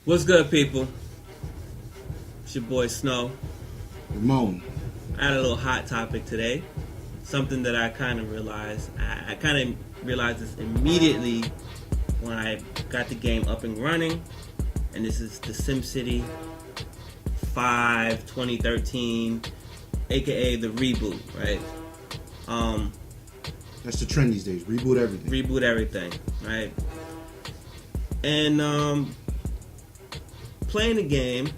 What's good, people? It's your boy Snow. Ramon. I had a little hot topic today. Something that I kind of realized. I kind of realized this immediately when I got the game up and running. And this is the SimCity 5 2013, aka the Reboot, right? That's the trend these days. Reboot everything. Reboot everything, right? And playing the game,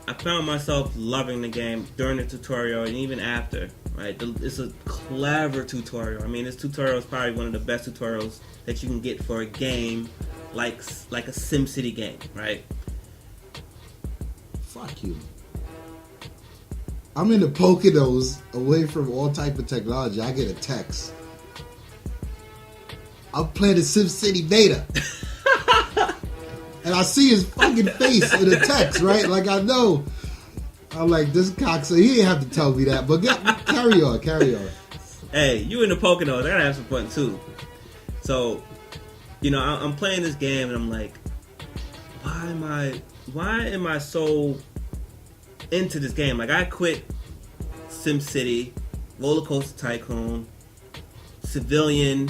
I found myself loving the game during the tutorial and even after, right? It's a clever tutorial. I mean, this tutorial is probably one of the best tutorials that you can get for a game like a SimCity game, right? Fuck you. I'm in the Poconos, away from all type of technology. I get a text. I'm playing the SimCity beta. And I see his fucking face in the text, right? Like, I know. I'm like, this cocksucker, he didn't have to tell me that. But carry on. Hey, you in the Poconos, I gotta have some fun too. So, you know, I'm playing this game and I'm like, why am I so into this game? Like, I quit SimCity, Roller Coaster Tycoon, Civilian.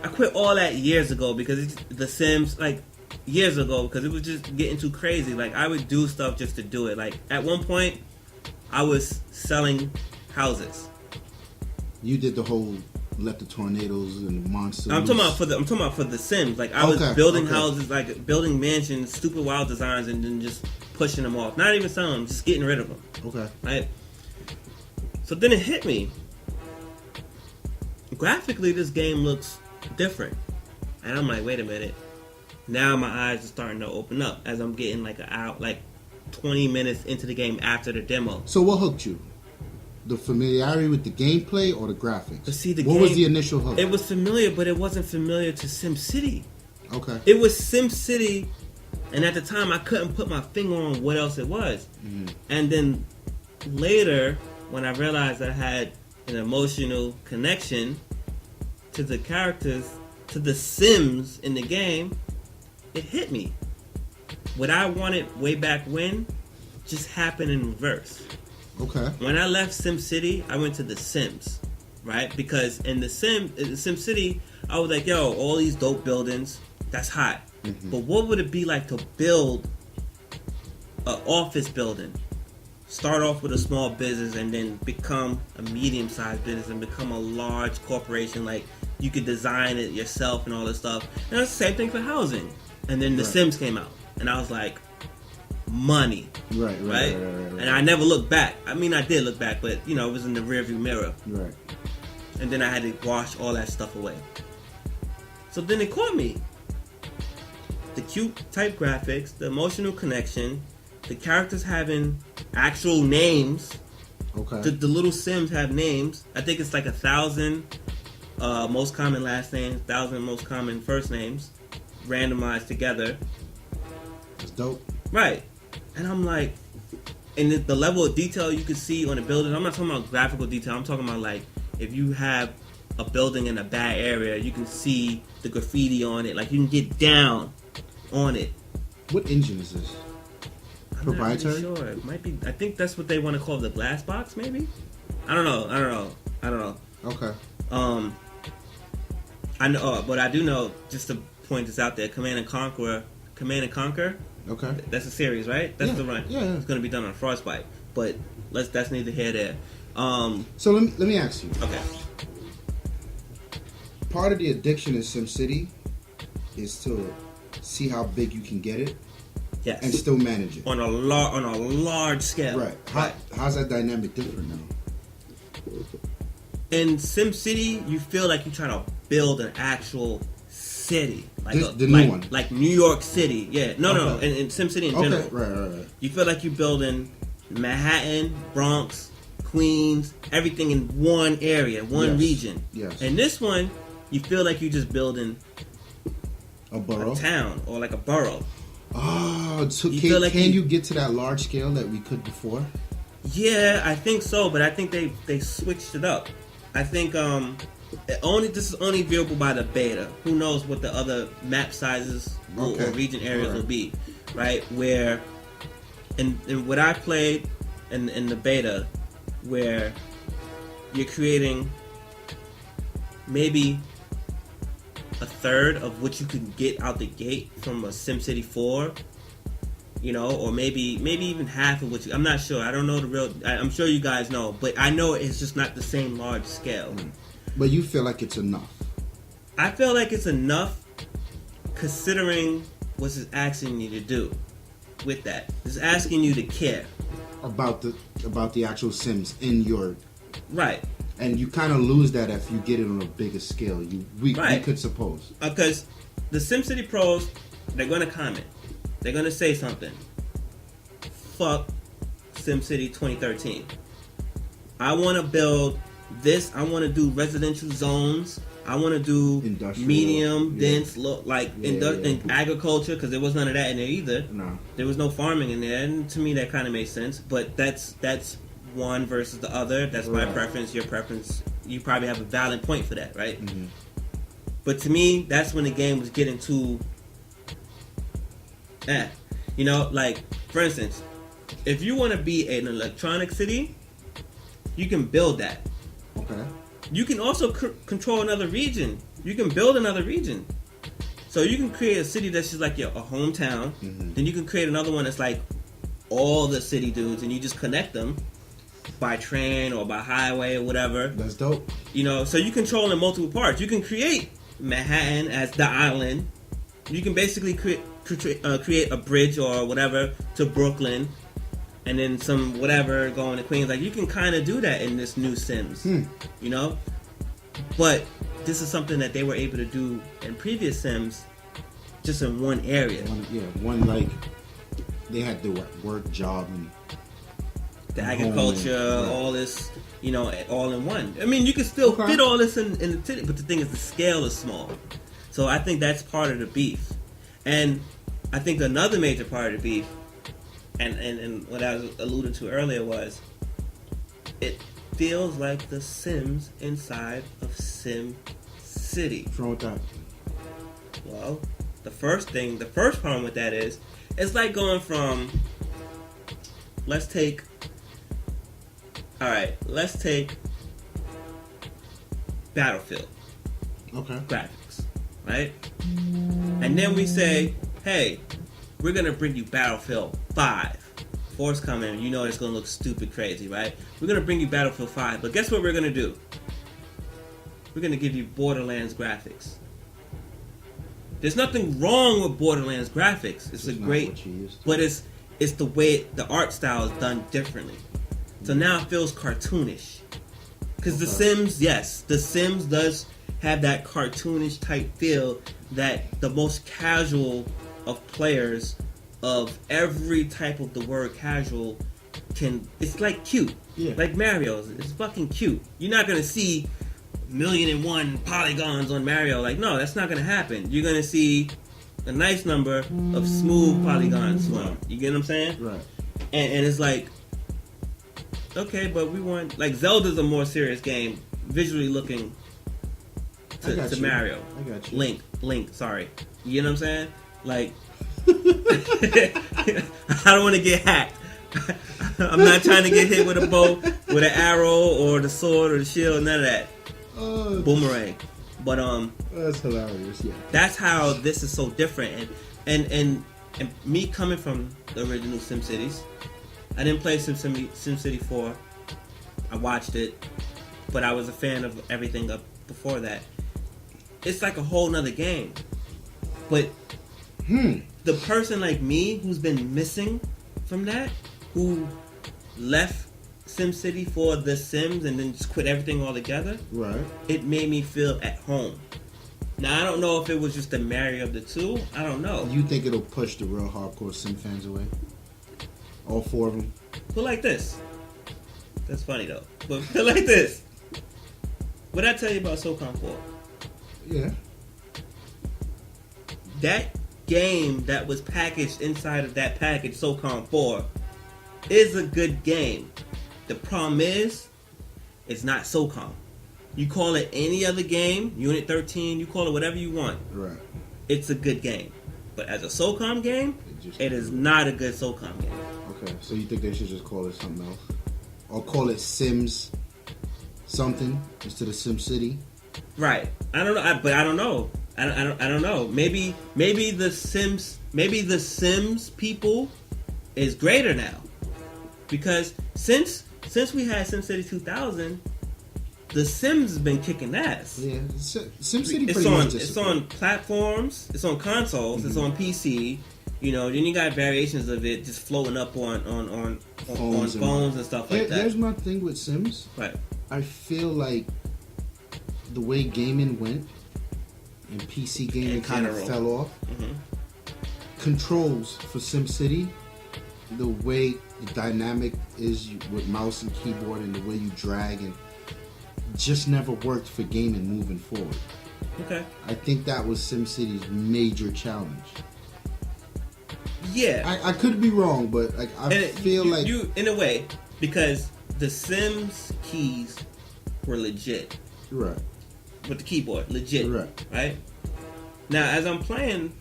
I quit all that years ago because The Sims, like, years ago, because it was just getting too crazy. Like, I would do stuff just to do it. Like, at one point, I was selling houses. You did the whole let the tornadoes and the monsters. I'm talking about for the Sims. Like, I was building houses, like building mansions, stupid wild designs, and then just pushing them off. Not even selling them, just getting rid of them. Okay. Right. So then it hit me. Graphically, this game looks different, and I'm like, wait a minute. Now my eyes are starting to open up as I'm getting like 20 minutes into the game after the demo. So what hooked you? The familiarity with the gameplay or the graphics? But see, what was the initial hook? It was familiar, but it wasn't familiar to SimCity. Okay. It was SimCity, and at the time I couldn't put my finger on what else it was. Mm-hmm. And then later, when I realized I had an emotional connection to the characters, to the Sims in the game, it hit me. What I wanted way back when just happened in reverse. Okay. When I left SimCity, I went to The Sims, right? Because in SimCity, I was like, yo, all these dope buildings, that's hot. Mm-hmm. But what would it be like to build an office building? Start off with a small business and then become a medium-sized business and become a large corporation. Like, you could design it yourself and all this stuff. And it's the same thing for housing. And then The Sims came out, and I was like, money. Right. And I never looked back. I mean, I did look back, but, you know, it was in the rearview mirror. Right. And then I had to wash all that stuff away. So then it caught me. The cute type graphics, the emotional connection, the characters having actual names. Okay. The little Sims have names. I think it's like 1,000 most common last names, 1,000 most common first names, randomized together. That's dope. Right. And I'm like, and the level of detail you can see on the building, I'm not talking about graphical detail, I'm talking about like, if you have a building in a bad area, you can see the graffiti on it, like you can get down on it. What engine is this? Proprietary? I'm not really sure. It might be, I think that's what they want to call the glass box, maybe? I don't know. Okay. I know, but I do know, just to point this out there, Command and Conquer. Okay. That's a series, right? That's the run. Yeah. It's going to be done on Frostbite, but that's neither here nor there. So let me ask you. Okay. Part of the addiction in SimCity is to see how big you can get it. Yes. And still manage it on a large scale. Right. How's that dynamic different now? In SimCity, you feel like you're trying to build an actual city, like the new one, like New York City. Yeah, no. In SimCity in general, right. You feel like you're building Manhattan, Bronx, Queens, everything in one area, one region. Yes. And this one, you feel like you're just building a borough, a town, or like a borough. Oh, so can you get to that large scale that we could before? Yeah, I think so, but I think they switched it up. I think this is only viewable by the beta. Who knows what the other map sizes or region areas will be. right? Where in what I played in the beta, where you're creating maybe a third of what you can get out the gate from a SimCity 4, you know, or maybe even half of what you... I'm not sure. I don't know the real... I'm sure you guys know, but I know it's just not the same large scale. But you feel like it's enough? I feel like it's enough considering what it's asking you to do with that. It's asking you to care. About the actual Sims in your... Right. And you kind of lose that if you get it on a bigger scale. We could suppose. Because the SimCity pros, they're going to comment. They're going to say something. Fuck SimCity 2013. I want to build this. I want to do residential zones. I want to do industrial, medium, dense, in agriculture, because there was none of that in there either. No. There was no farming in there, and to me that kind of made sense. But that's one versus the other. That's my preference, your preference. You probably have a valid point for that, right? Mm-hmm. But to me, that's when the game was getting too... You know, like, for instance, if you want to be an electronic city, you can build that. Okay. You can also control another region. You can build another region. So you can create a city that's just like a hometown. Mm-hmm. Then you can create another one that's like all the city dudes, and you just connect them by train or by highway or whatever. That's dope. You know, so you control in multiple parts. You can create Manhattan as the island. You can basically create a bridge or whatever to Brooklyn, and then some whatever going to Queens. Like, you can kind of do that in this new Sims, you know? But this is something that they were able to do in previous Sims just in one area. One like, they had the work, job, and the agriculture, all this, you know, all in one. I mean, you can still fit all this in the city, but the thing is the scale is small. So I think that's part of the beef. And I think another major part of the beef, and what I was alluded to earlier, was it feels like the Sims inside of SimCity. What's wrong with that? Well, the first problem with that is, it's like going from, let's take Battlefield. Okay. Graphics, right? And then we say, hey, we're going to bring you Battlefield 5. 4's coming, you know it's going to look stupid crazy, right? We're going to bring you Battlefield 5, but guess what we're going to do? We're going to give you Borderlands Graphics. There's nothing wrong with Borderlands Graphics. It's a great, but it's the way the art style is done differently. So now it feels cartoonish. Because The Sims, yes, The Sims does have that cartoonish type feel that the most casual of players of every type of the word casual can... It's like cute. Yeah. Like Mario's. It's fucking cute. You're not going to see 1,000,001 polygons on Mario. Like, no, that's not going to happen. You're going to see a nice number of smooth polygons. Right. You get what I'm saying? Right. And it's like, okay, but we want... Like, Zelda's a more serious game, visually looking to Mario. I got you. Link, sorry. You know what I'm saying? Like, I don't want to get hacked. I'm not trying to get hit with a bow, with an arrow, or the sword, or the shield, none of that. Boomerang. But that's hilarious. Yeah. That's how this is so different. And me coming from the original SimCities, I didn't play SimCity 4. I watched it, but I was a fan of everything up before that. It's like a whole nother game. But the person like me who's been missing from that, who left SimCity for The Sims and then just quit everything altogether, right? It made me feel at home. Now, I don't know if it was just the marry of the two. I don't know. You think it'll push the real hardcore Sim fans away? All four of them? Put like this. That's funny, though. But put like this. What did I tell you about SOCOM 4? Yeah. That game that was packaged inside of that package, SOCOM 4, is a good game. The problem is, it's not SOCOM. You call it any other game, Unit 13, you call it whatever you want. Right. It's a good game. But as a SOCOM game, it is not a good SOCOM game. Okay, so you think they should just call it something else? Or call it Sims something instead of SimCity? Right. I don't know, but I don't know. I don't know. Maybe the Sims people is greater now. Because since we had SimCity 2000, the Sims has been kicking ass. Yeah, SimCity pretty much it's on platforms, it's on consoles, it's on PC. You know, then you got variations of it just floating up on phones and stuff like that. Here's my thing with Sims. Right. I feel like the way gaming went and PC gaming kind of fell off. Mm-hmm. Controls for SimCity, the way the dynamic is with mouse and keyboard and the way you drag and just never worked for gaming moving forward. Okay. I think that was SimCity's major challenge. Yeah. I could be wrong, but like I feel like you in a way, because the Sims keys were legit. Right. With the keyboard, legit. Right? Now, as I'm playing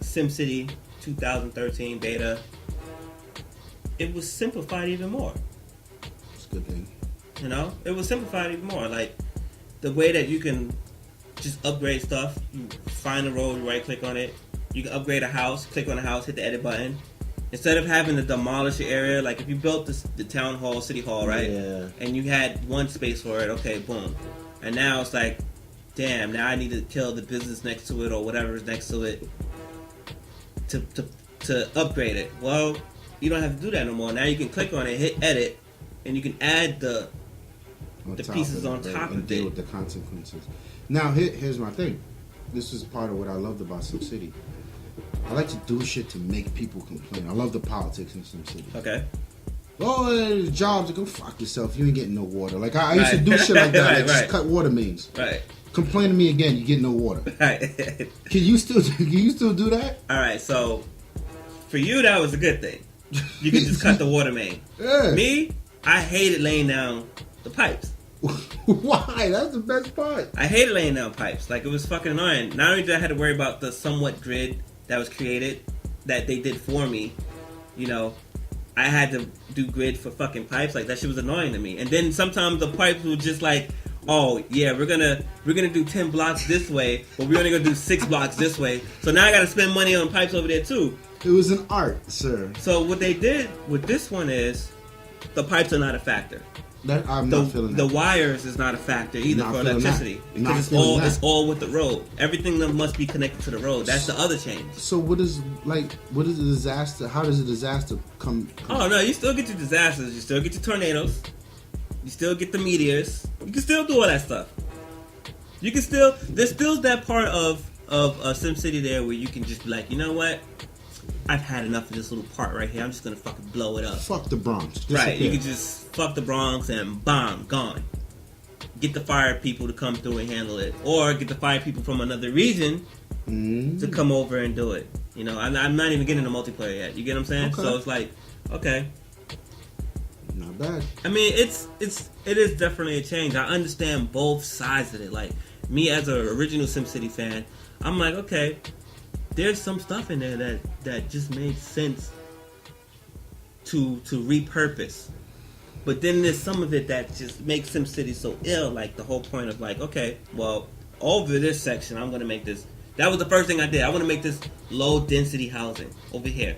SimCity 2013 beta, it was simplified even more. It's a good thing. You know? It was simplified even more. Like, the way that you can just upgrade stuff, you find a road, you right click on it, you can upgrade a house, click on the house, hit the edit button. Instead of having to demolish your area, like if you built the town hall, city hall, right? Yeah. And you had one space for it, okay, boom. And now it's like, damn, now I need to kill the business next to it or whatever is next to it to upgrade it. Well, you don't have to do that no more. Now you can click on it, hit edit, and you can add the pieces on top of it. Deal with the consequences. Now, here's my thing. This is part of what I loved about SimCity. I like to do shit to make people complain. I love the politics in SimCity. Okay. Oh, jobs, go fuck yourself. You ain't getting no water. Like I used to do shit like that. Like just cut water mains. Right. Complain to me again. You get no water. Right. Can you still do that? All right. So for you, that was a good thing. You can just cut the water main. Yeah. Me, I hated laying down the pipes. Why? That's the best part. I hated laying down pipes. Like, it was fucking annoying. Not only did I have to worry about the somewhat grid that was created, that they did for me, you know, I had to do grid for fucking pipes. Like, that shit was annoying to me. And then sometimes the pipes were just like, oh yeah, we're gonna do 10 blocks this way, but we're only gonna do 6 blocks this way. So now I gotta spend money on pipes over there too. It was an art, sir. So what they did with this one is the pipes are not a factor. I'm not feeling that. The wires is not a factor either for electricity. Because it's all with the road. Everything that must be connected to the road. That's the other change. So what is the disaster? How does a disaster come? Oh no, you still get your disasters. You still get your tornadoes. You still get the meteors. You can still do all that stuff. You can still. There's still that part of SimCity there where you can just be like, you know what? I've had enough of this little part right here. I'm just gonna fucking blow it up. Fuck the Bronx. Right, you can just fuck the Bronx and bomb, gone. Get the fire people to come through and handle it. Or get the fire people from another region to come over and do it. You know, I'm not even getting the multiplayer yet. You get what I'm saying? Okay. So it's like, okay. Not bad. I mean, it is definitely a change. I understand both sides of it. Like, me as an original SimCity fan, I'm like, okay, there's some stuff in there that just made sense to repurpose. But then there's some of it that just makes SimCity so ill. Like the whole point of like, okay, well, over this section, I'm going to make this. That was the first thing I did. I want to make this low density housing over here.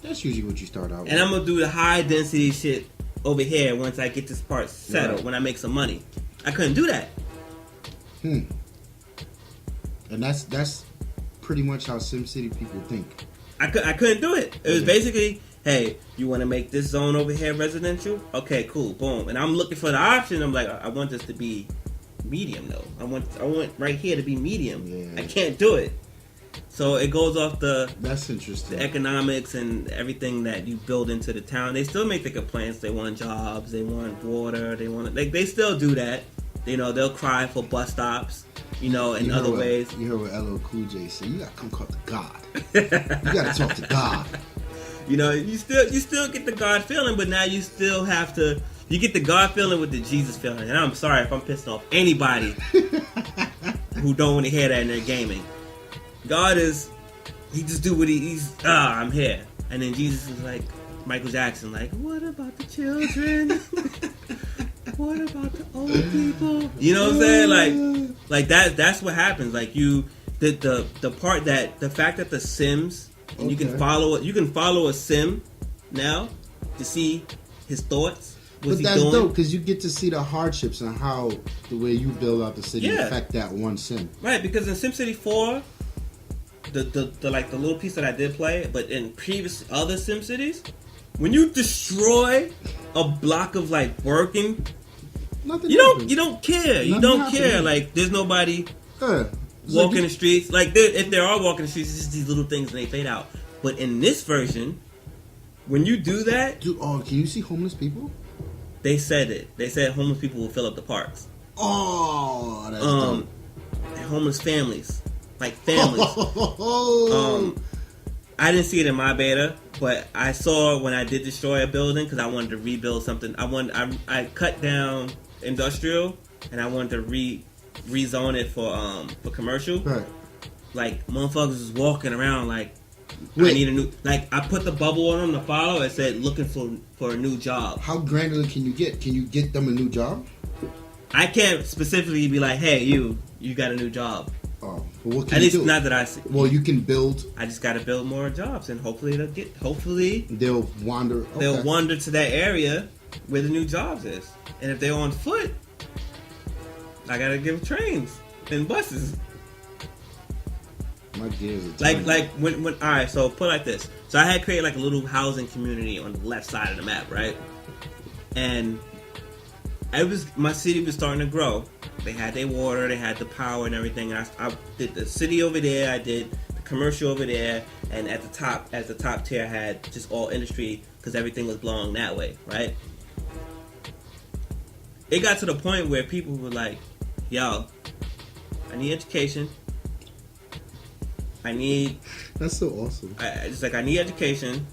That's usually what you start out with. And I'm going to do the high density shit over here once I get this part settled, right, when I make some money. I couldn't do that. And that's pretty much how SimCity people think. I couldn't do it. It was basically, hey, you want to make this zone over here residential? Okay, cool, boom. And I'm looking for the option. I'm like, I want this to be medium though. I want right here to be medium. Yeah. I can't do it. So it goes off that's interesting. The economics and everything that you build into the town. They still make the complaints. They want jobs. They want water. They still do that. You know, they'll cry for bus stops. You know, in other ways. You heard what LL Cool J said. You gotta come talk to God. You gotta talk to God. You know, you still get the God feeling, but now you still have to. You get the God feeling with the Jesus feeling. And I'm sorry if I'm pissing off anybody who don't want to hear that in their gaming. God is he just do what he's. I'm here. And then Jesus is like Michael Jackson, like, what about the children? What about the old people? You know what I'm saying? Like that's what happens. Like the part that the fact that the Sims and you can follow a Sim now to see his thoughts. But that's dope because you get to see the hardships and how the way you build out the city affect that one Sim. Right, because in SimCity 4, the like the little piece that I did play, but in previous other SimCities, when you destroy a block of like working, you don't care. You don't care. Like there's nobody walking the streets. Like if there are walking the streets, it's just these little things and they fade out. But in this version, when you do that, can you see homeless people? They said it. They said homeless people will fill up the parks. Oh, that's dope. And homeless families, like families. I didn't see it in my beta, but I saw when I did destroy a building because I wanted to rebuild something. I cut down industrial and I wanted to rezone it for commercial. Right. Like motherfuckers was walking around like. Wait. I need a new. Like I put the bubble on them to follow. It said looking for a new job. How granular can you get? Can you get them a new job? I can't specifically be like, hey, you got a new job. Oh, well, what can at you least do? not that I see. Well, you can build. I just got to build more jobs, and hopefully they'll wander. Okay. They'll wander to that area where the new jobs is, and if they're on foot, I gotta give trains and buses. My gears are like when all right, so put it like this. So I had created like a little housing community on the left side of the map, right? And my city was starting to grow. They had their water, they had the power and everything. And I did the city over there, I did the commercial over there, and at the top tier I had just all industry because everything was blowing that way, right? It got to the point where people were like, yo, I need education. That's so awesome. I need education.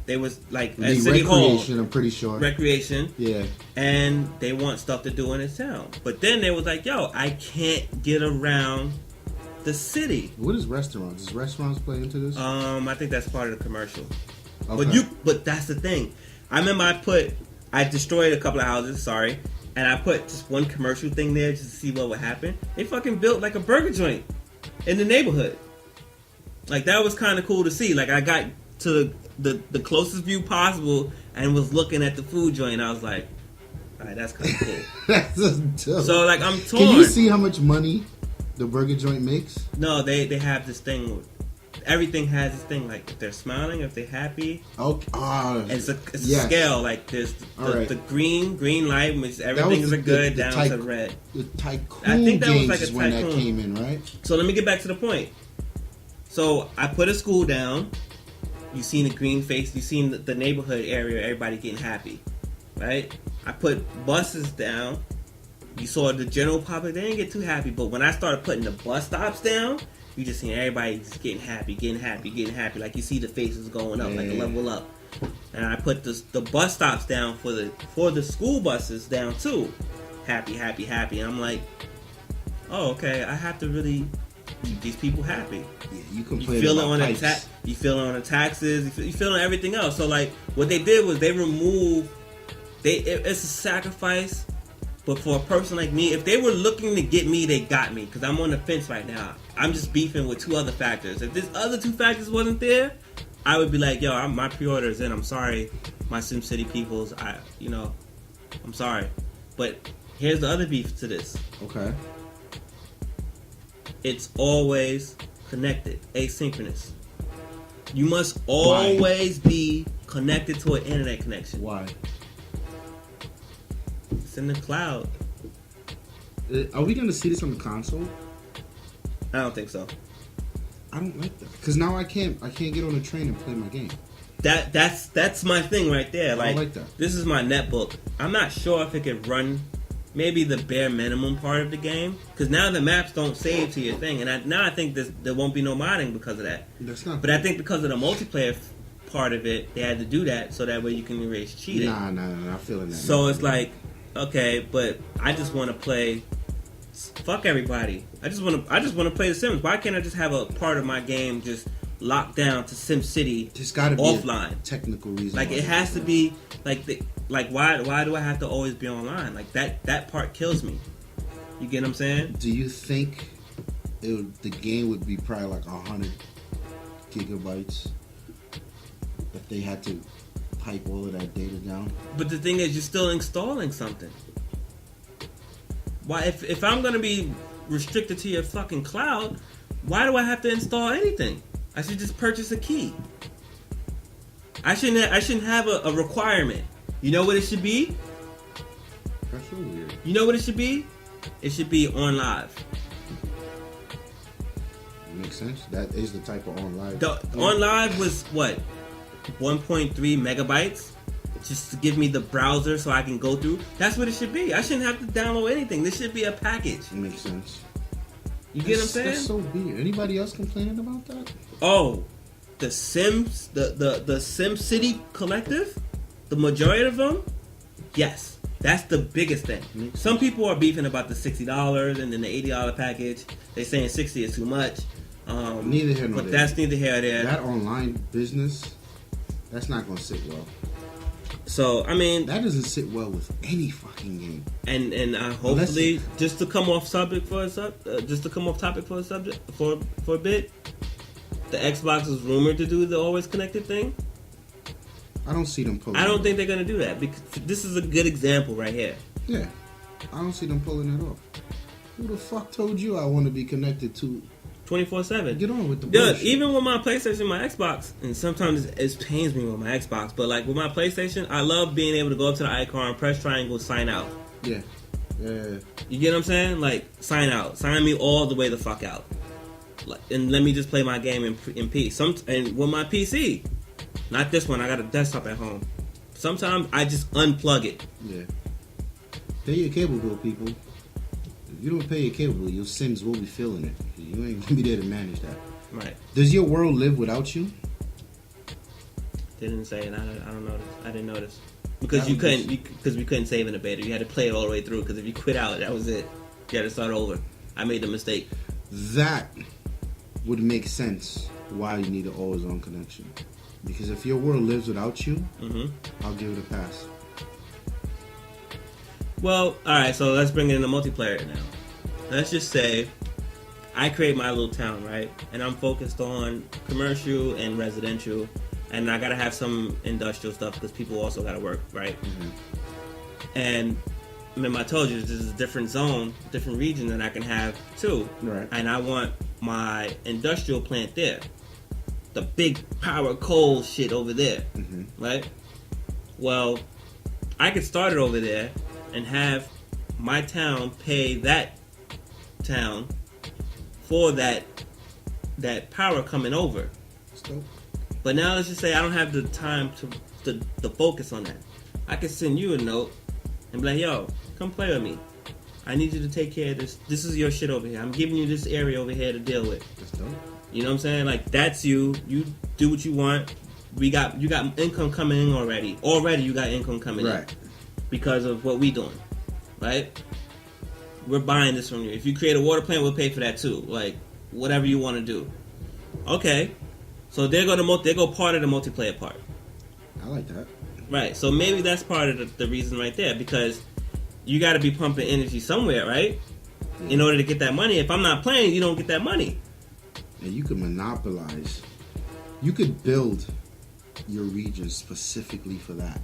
They was like at City Hall. I'm pretty sure. Recreation. Yeah. And they want stuff to do in this town. But then they was like, yo, I can't get around the city. What is restaurants? Does restaurants play into this? I think that's part of the commercial. Okay. But that's the thing. I remember I destroyed a couple of houses, sorry, and I put just one commercial thing there just to see what would happen. They fucking built like a burger joint in the neighborhood. Like, that was kind of cool to see. Like, I got to the closest view possible and was looking at the food joint. And I was like, all right, that's kind of cool. That's dope. So, like, I'm torn. Can you see how much money the burger joint makes? No, they have this thing. Everything has this thing. Like, if they're smiling, if they're happy. Okay. And it's a scale. Like, there's the green light, which everything is good, down to the red. The Tycoon I think that games was like is when that came in, right? So, let me get back to the point. So I put a school down. You seen the green face. You seen the neighborhood area. Everybody getting happy, right? I put buses down. You saw the general public. They didn't get too happy. But when I started putting the bus stops down, you just seen everybody just getting happy. Like you see the faces going up, like a level up. And I put the bus stops down for the school buses down too. Happy. And I'm like, oh, okay. I have to really keep these people happy. Yeah, you feel it on the you feel it on the taxes. You feel it on everything else. So like, what they did was they removed. It's a sacrifice, but for a person like me, if they were looking to get me, they got me because I'm on the fence right now. I'm just beefing with two other factors. If this other two factors wasn't there, I would be like, yo, my pre-order is in. I'm sorry, my SimCity peoples. I'm sorry, but here's the other beef to this. Okay. It's always connected, asynchronous. You must always be connected to an internet connection. Why? It's in the cloud. Are we going to see this on the console? I don't think so. I don't like that because now I can't get on a train and play my game. That's my thing right there. I don't like that. This is my netbook. I'm not sure if it could run maybe the bare minimum part of the game because now the maps don't save to your thing, and I think there won't be no modding because of that. That's not. But I think because of the multiplayer part of it, they had to do that so that way you can erase cheating. Nah, I'm feeling that. So it's like, okay, but I just want to play. Fuck everybody. I just want to play The Sims. Why can't I just have a part of my game just locked down to SimCity There's got to be offline. a technical reason. Like it has to be like why do I have to always be online? Like that part kills me. You get what I'm saying? Do you think the game would be probably like 100 gigabytes if they had to pipe all of that data down? But the thing is, you're still installing something. Why, if I'm gonna be restricted to your fucking cloud, why do I have to install anything? I should just purchase a key. I shouldn't have a requirement. You know what it should be? That's so weird. You know what it should be? It should be on live. Makes sense. That is the type of on live. On live was what? 1.3 megabytes? Just to give me the browser so I can go through. That's what it should be. I shouldn't have to download anything. This should be a package. Makes sense. You get what I'm saying? That's so weird. Anybody else complaining about that? Oh, the Sims, the SimCity collective, the majority of them, yes, that's the biggest thing. Some people are beefing about the $60 and then the $80 package. They're saying 60 is too much. Neither here nor there. But that's neither here nor there. That online business, that's not going to sit well. So I mean, that doesn't sit well with any fucking game. And hopefully, just to come off topic for a subject for a bit, the Xbox is rumored to do the always connected thing. I don't see them pulling. I don't think they're gonna do that because this is a good example right here. Yeah, I don't see them pulling it off. Who the fuck told you I want to be connected to 24/7? Get on with the bullshit. Dude, even with my PlayStation, my Xbox, and sometimes it pains me with my Xbox, but like with my PlayStation, I love being able to go up to the icon, press triangle, sign out. Yeah. You get what I'm saying? Like sign out, sign me all the way the fuck out, like, and let me just play my game in peace. And with my PC, not this one. I got a desktop at home. Sometimes I just unplug it. Yeah. Pay your cable bill, people. If you don't pay your cable bill, your Sims will be feeling it. You ain't gonna be there to manage that. Right. Does your world live without you? They didn't say it. I don't notice. I didn't notice because we couldn't save in the beta. You had to play it all the way through because if you quit out, that was it. You had to start over. I made the mistake. That would make sense. Why you need an always-on connection? Because if your world lives without you, I'll give it a pass. Well, alright, so let's bring in the multiplayer now. Let's just say I create my little town, right? And I'm focused on commercial and residential, and I gotta have some industrial stuff because people also gotta work, right? And remember I told you this is a different zone, different region that I can have too. Right. And I want my industrial plant there. The big power coal shit over there, right? Well, I could start it over there and have my town pay that town for that power coming over. But now let's just say I don't have the time to focus on that. I could send you a note and be like, yo, come play with me. I need you to take care of this. This is your shit over here. I'm giving you this area over here to deal with. That's dope. You know what I'm saying? Like, that's you. You do what you want. You got income coming in already. Already you got income coming in. Because of what we doing. Right? We're buying this from you. If you create a water plant, we'll pay for that too. Like, whatever you want to do. Okay. So there go part of the multiplayer part. I like that. Right. So maybe that's part of the reason right there. Because you got to be pumping energy somewhere, right? In order to get that money. If I'm not playing, you don't get that money. And you could monopolize. You could build your region specifically for that.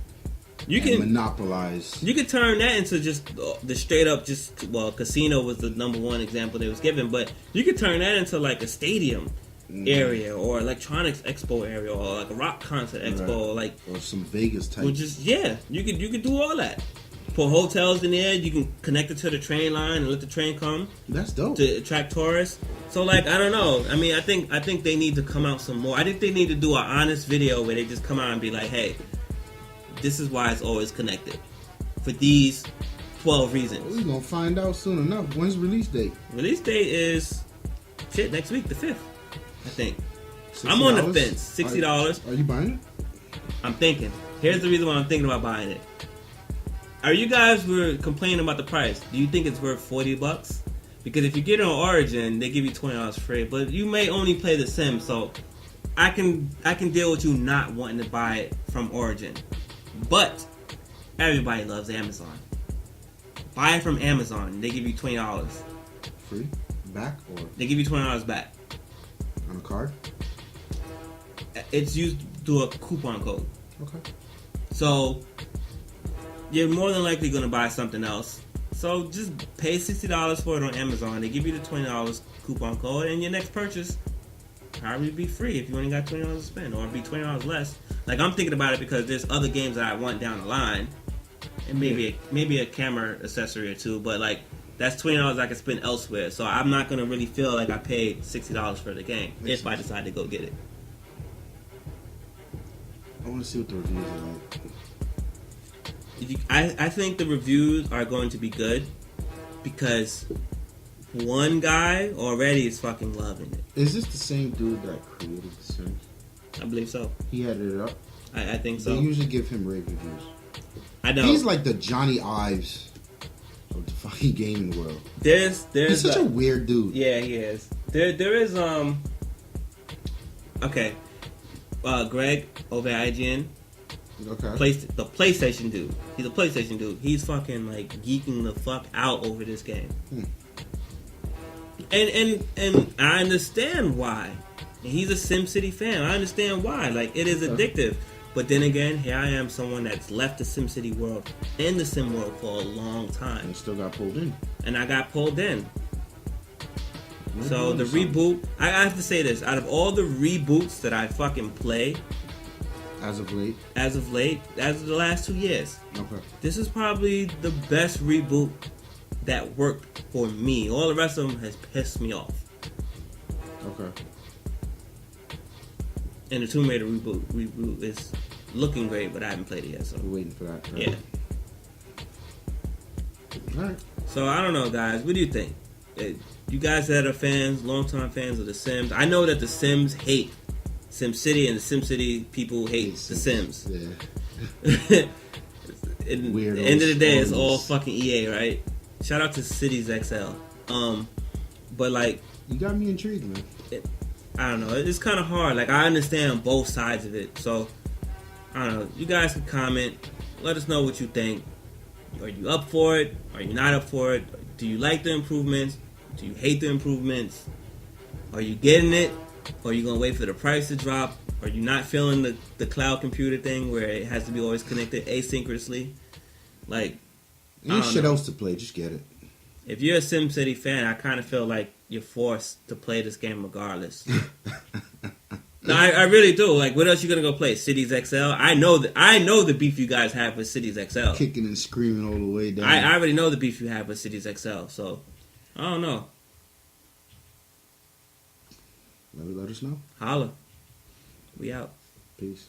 You can monopolize. You could turn that into just the straight up casino was the number one example they was given, but you could turn that into like a stadium area or electronics expo area or like a rock concert expo, or some Vegas type. You could do all that. Put hotels in there. You can connect it to the train line and let the train come. That's dope to attract tourists. So like I don't know. I mean I think they need to come out some more. I think they need to do an honest video where they just come out and be like, hey, this is why it's always connected for these 12 reasons. We're gonna find out soon enough. When's release date? Release date is next week, the 5th, I think. $60? I'm on the fence. $60. Are you buying it? I'm thinking. Here's the reason why I'm thinking about buying it. Are you guys were complaining about the price? Do you think it's worth $40? Because if you get it on Origin, they give you $20 free. But you may only play The Sims, so I can deal with you not wanting to buy it from Origin, but everybody loves Amazon. Buy it from Amazon. They give you $20 free back, or they give you $20 back on a card. It's used through a coupon code. Okay. So you're more than likely going to buy something else. So just pay $60 for it on Amazon. They give you the $20 coupon code, and your next purchase probably be free if you only got $20 to spend, or be $20 less. Like, I'm thinking about it because there's other games that I want down the line, and maybe a camera accessory or two. But like, that's $20 I can spend elsewhere. So I'm not gonna really feel like I paid $60 for the game if I decide to go get it. I want to see what the reviews are like. I think the reviews are going to be good because one guy already is fucking loving it. Is this the same dude that created The Sims? I believe so. He headed it up? I think so. They usually give him rave reviews. I know. He's like the Johnny Ives of the fucking gaming world. There's He's such a weird dude. Yeah, he is. There is okay. Greg over at IGN. Okay. The PlayStation dude. He's a PlayStation dude. He's fucking like geeking the fuck out over this game. And I understand why. And he's a SimCity fan. I understand why. Like, it is addictive. But then again, here I am, someone that's left the SimCity world and the Sim world for a long time. And still got pulled in. And I got pulled in. So the reboot, I have to say this, out of all the reboots that I fucking play as of late, as of the last 2 years, okay, this is probably the best reboot that worked for me. All the rest of them has pissed me off. Okay. And the Tomb Raider reboot is looking great, but I haven't played it yet. So we're waiting for that. Right? Yeah. All right. So I don't know, guys. What do you think? You guys that are fans, longtime fans of The Sims, I know that The Sims hate SimCity, and the SimCity people hate The Sims. Yeah. At the end of the day, it's all fucking EA, right? Shout out to Cities XL. But like, you got me intrigued, man. I don't know. It's kind of hard. Like, I understand both sides of it. So I don't know. You guys can comment. Let us know what you think. Are you up for it? Are you not up for it? Do you like the improvements? Do you hate the improvements? Are you getting it? Or are you going to wait for the price to drop? Are you not feeling the cloud computer thing where it has to be always connected asynchronously? Like, ain't shit else to play. Just get it. If you're a SimCity fan, I kind of feel like you're forced to play this game regardless. No, I really do. Like, what else you gonna go play? Cities XL? I know the beef you guys have with Cities XL. Kicking and screaming all the way down. I already know the beef you have with Cities XL. So I don't know. Let us know. Holla. We out. Peace.